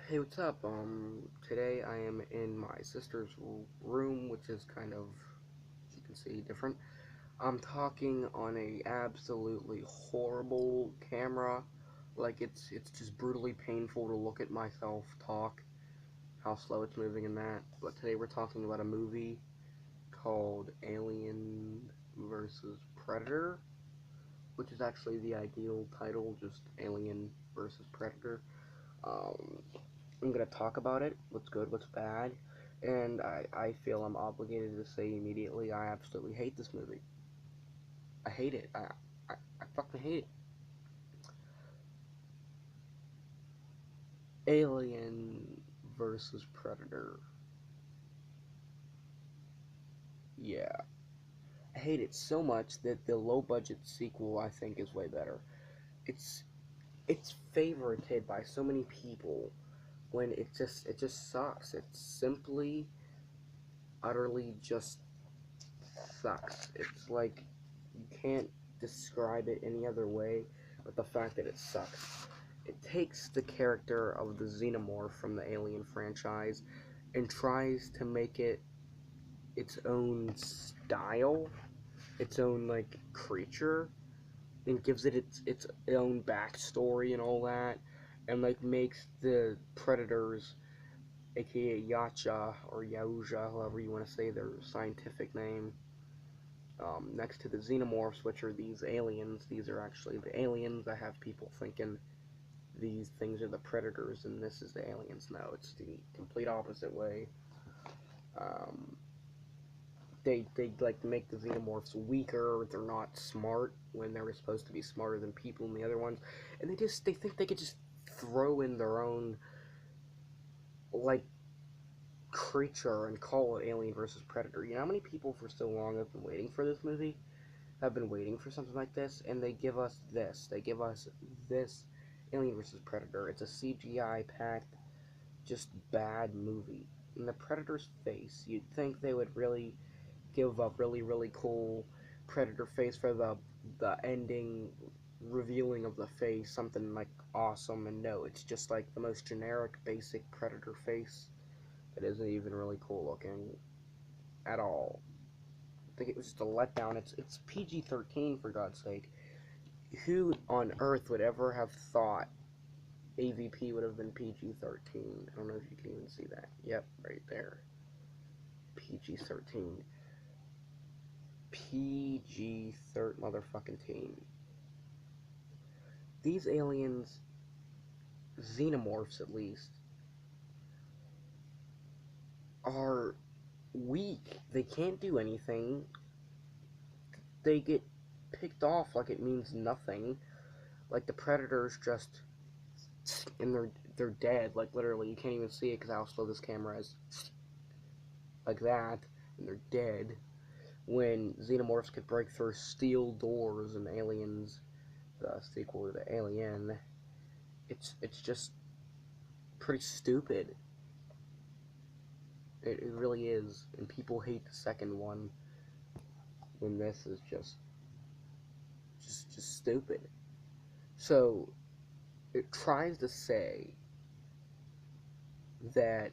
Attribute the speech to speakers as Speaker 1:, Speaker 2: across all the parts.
Speaker 1: Hey, what's up? Today I am in my sister's room, which is kind of, as you can see, different. I'm talking on a absolutely horrible camera. Like, it's just brutally painful to look at myself talk, how slow it's moving and that. But today we're talking about a movie called Alien versus Predator, which is actually the ideal title, just Alien versus Predator. Um, I'm gonna talk about it, what's good, what's bad, and I feel I'm obligated to say immediately I absolutely hate this movie. I hate it. I fucking hate it. Alien versus Predator. Yeah. I hate it so much that the low budget sequel I think is way better. It's it's favorited by so many people when it just sucks. It simply utterly just sucks. It's like you can't describe it any other way but the fact that it sucks. It takes the character of the Xenomorph from the Alien franchise and tries to make it its own style, its own like creature, and gives it its own backstory and all that, and like makes the predators, aka Yacha or Yaoja, however you want to say their scientific name, next to the xenomorphs, which are these aliens. These are actually the aliens. I have people thinking these things are the predators and this is the aliens. No, it's the complete opposite way. Um, they like make the xenomorphs weaker. They're not smart when they were supposed to be smarter than people and the other ones, and they think they could just throw in their own like creature and call it Alien versus Predator. You know how many people for so long have been waiting for this movie? Have been waiting for something like this, and they give us this. They give us this Alien vs. Predator. It's a CGI packed, just bad movie. In the Predator's face, you'd think they would really give a really cool Predator face for the ending revealing of the face, something like awesome. And no, it's just like the most generic, basic Predator face. It isn't even really cool looking at all. I think it was just a letdown. It's PG-13 for God's sake. Who on earth would ever have thought AVP would have been PG-13? I don't know if you can even see that. Yep, right there. PG-13. PG-13 motherfucking teen. These aliens, xenomorphs at least, are weak. They can't do anything. They get picked off like it means nothing. Like the predators just, and they're dead. Like literally, you can't even see it because how slow this camera is. Like that, and they're dead. When xenomorphs could break through steel doors and Aliens, the sequel to Alien, it's just pretty stupid. It really is, and people hate the second one when this is just stupid. So it tries to say that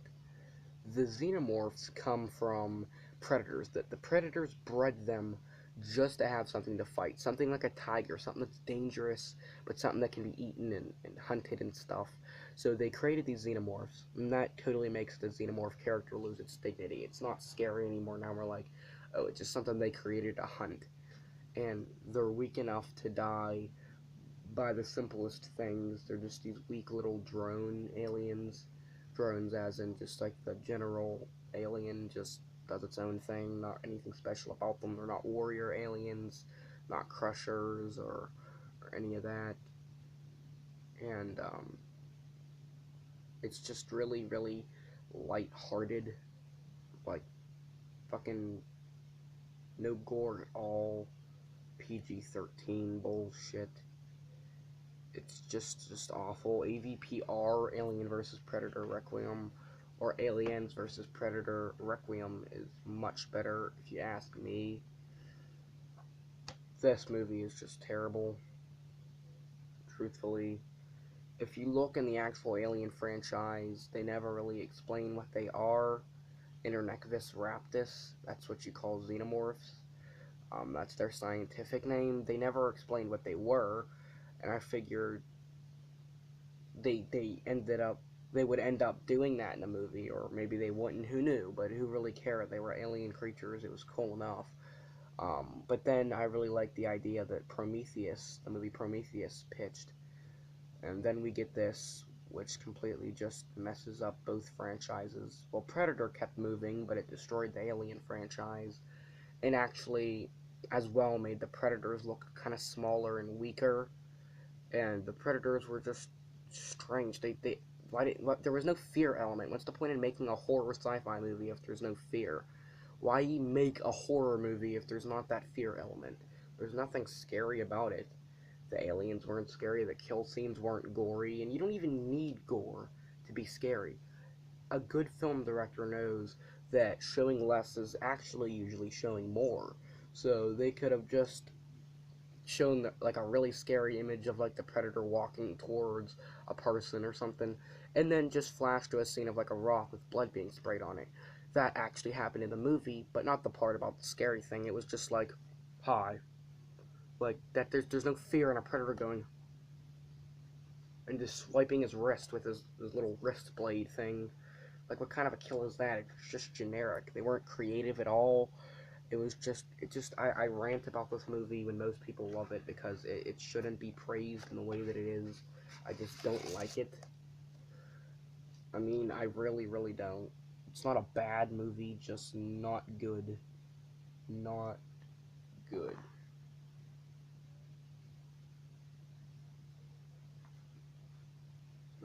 Speaker 1: the xenomorphs come from predators, that the predators bred them just to have something to fight, something like a tiger, something that's dangerous, but something that can be eaten and hunted and stuff. So they created these xenomorphs, and that totally makes the xenomorph character lose its dignity. It's not scary anymore. Now we're like, oh, it's just something they created to hunt, and they're weak enough to die by the simplest things. They're just these weak little drone aliens. Drones, as in just like the general alien, just does its own thing, not anything special about them. They're not warrior aliens, not crushers or any of that. And it's just really light-hearted, like fucking no gore at all, PG-13 bullshit. It's just awful. AVPR, Alien vs. Predator Requiem, or Aliens vs. Predator Requiem is much better if you ask me. This movie is just terrible, truthfully. if you look in the actual Alien franchise, they never really explain what they are. Internechvis raptus, that's what you call xenomorphs. That's their scientific name. They never explained what they were, and I figured they would end up doing that in the movie, or maybe they wouldn't. Who knew? But who really cared? They were alien creatures. It was cool enough. But then I really liked the idea that Prometheus, the movie Prometheus, pitched, and then we get this, which completely just messes up both franchises. Well, Predator kept moving, but it destroyed the Alien franchise, and actually, as well, made the Predators look kind of smaller and weaker. And the Predators were just strange. There was no fear element. What's the point in making a horror sci-fi movie if there's no fear? Why make a horror movie if there's not that fear element? There's nothing scary about it. The aliens weren't scary, the kill scenes weren't gory, and you don't even need gore to be scary. A good film director knows that showing less is actually usually showing more. So they could have just shown like a really scary image of like the predator walking towards a person or something, and then just flash to a scene of like a rock with blood being sprayed on it. That actually happened in the movie, but not the part about the scary thing. It was just like, hi, like that. There's no fear in a predator going and just swiping his wrist with his little wrist blade thing. Like, what kind of a kill is that? It's just generic. They weren't creative at all. I rant about this movie when most people love it because it shouldn't be praised in the way that it is. I just don't like it. I mean, I really, really don't. It's not a bad movie, just not good. Not good.